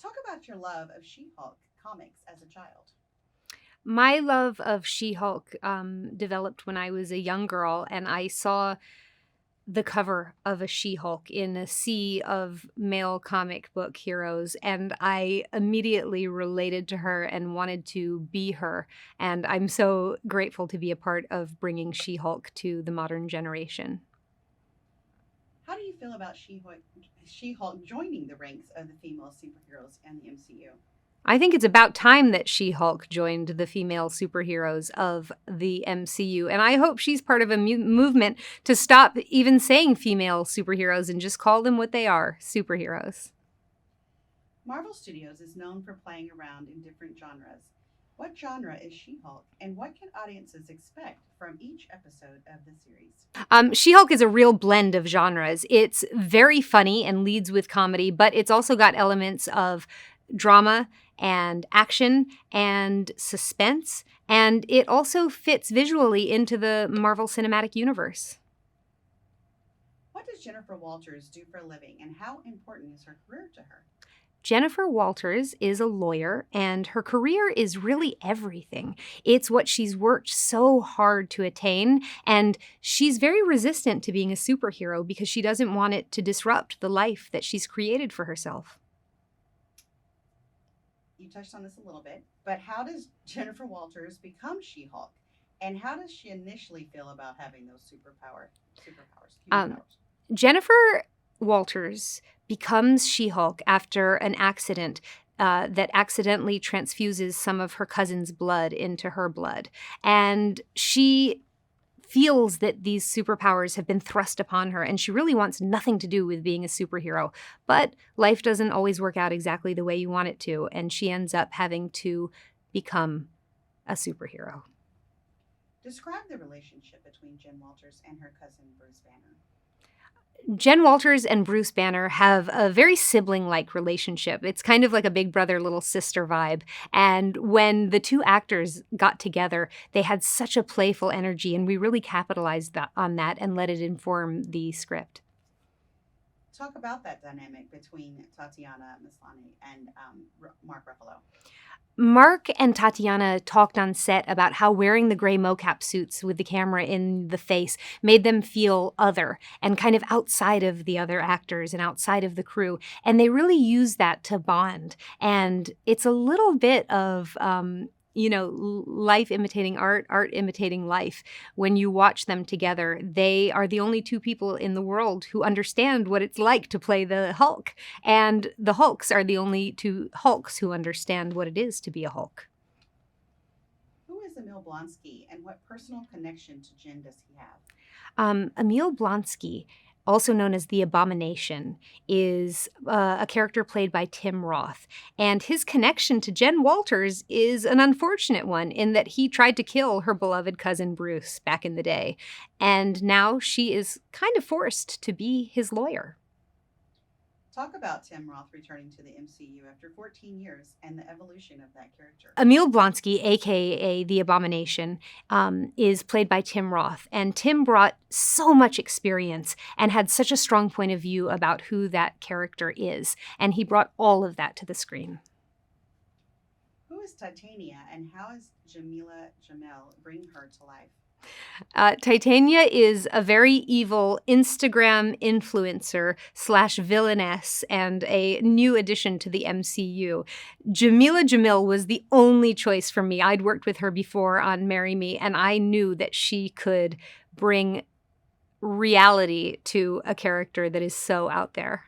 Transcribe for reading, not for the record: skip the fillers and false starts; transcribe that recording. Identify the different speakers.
Speaker 1: Talk about your love of She-Hulk comics as a child.
Speaker 2: My love of She-Hulk developed when I was a young girl, and I saw the cover of a She-Hulk in a sea of male comic book heroes, and I immediately related to her and wanted to be her. And I'm so grateful to be a part of bringing She-Hulk to the modern generation.
Speaker 1: How do you feel about She-Hulk joining the ranks of the female superheroes and the MCU?
Speaker 2: I think it's about time that She-Hulk joined the female superheroes of the MCU, and I hope she's part of a movement to stop even saying female superheroes and just call them what they are, superheroes.
Speaker 1: Marvel Studios is known for playing around in different genres. What genre is She-Hulk, and what can audiences expect from each episode of the series?
Speaker 2: She-Hulk is a real blend of genres. It's very funny and leads with comedy, but it's also got elements of drama and action and suspense, and it also fits visually into the Marvel Cinematic Universe.
Speaker 1: What does Jennifer Walters do for a living, and how important is her career to her?
Speaker 2: Jennifer Walters is a lawyer, and her career is really everything. It's what she's worked so hard to attain, and she's very resistant to being a superhero because she doesn't want it to disrupt the life that she's created for herself.
Speaker 1: You touched on this a little bit, but how does Jennifer Walters become She-Hulk, and how does she initially feel about having those superpowers, human
Speaker 2: Um,
Speaker 1: powers?
Speaker 2: Jennifer Walters becomes She-Hulk after an accident that accidentally transfuses some of her cousin's blood into her blood. And she feels that these superpowers have been thrust upon her, and she really wants nothing to do with being a superhero. But life doesn't always work out exactly the way you want it to, and she ends up having to become a superhero.
Speaker 1: Describe the relationship between Jen Walters and her cousin Bruce Banner.
Speaker 2: Jen Walters and Bruce Banner have a very sibling like relationship. It's kind of like a big brother, little sister vibe. And when the two actors got together, they had such a playful energy, and we really capitalized on that and let it inform the script.
Speaker 1: Talk about that dynamic between Tatiana Maslany and Mark Ruffalo.
Speaker 2: Mark and Tatiana talked on set about how wearing the gray mocap suits with the camera in the face made them feel other and kind of outside of the other actors and outside of the crew. And they really used that to bond. And it's a little bit of, life imitating art, art imitating life. When you watch them together, they are the only two people in the world who understand what it's like to play the Hulk. And the Hulks are the only two Hulks who understand what it is to be a Hulk.
Speaker 1: Who is Emil Blonsky, and what personal connection to Jen does he have?
Speaker 2: Emil Blonsky, also known as the Abomination, is a character played by Tim Roth. And his connection to Jen Walters is an unfortunate one in that he tried to kill her beloved cousin Bruce back in the day. And now she is kind of forced to be his lawyer.
Speaker 1: Talk about Tim Roth returning to the MCU after 14 years and the evolution of that character.
Speaker 2: Emil Blonsky, aka the Abomination, is played by Tim Roth. And Tim brought so much experience and had such a strong point of view about who that character is. And he brought all of that to the screen.
Speaker 1: Who is Titania, and how is Jamil bring her to life?
Speaker 2: Titania is a very evil Instagram influencer / villainess and a new addition to the MCU. Jameela Jamil was the only choice for me. I'd worked with her before on Marry Me, and I knew that she could bring reality to a character that is so out there.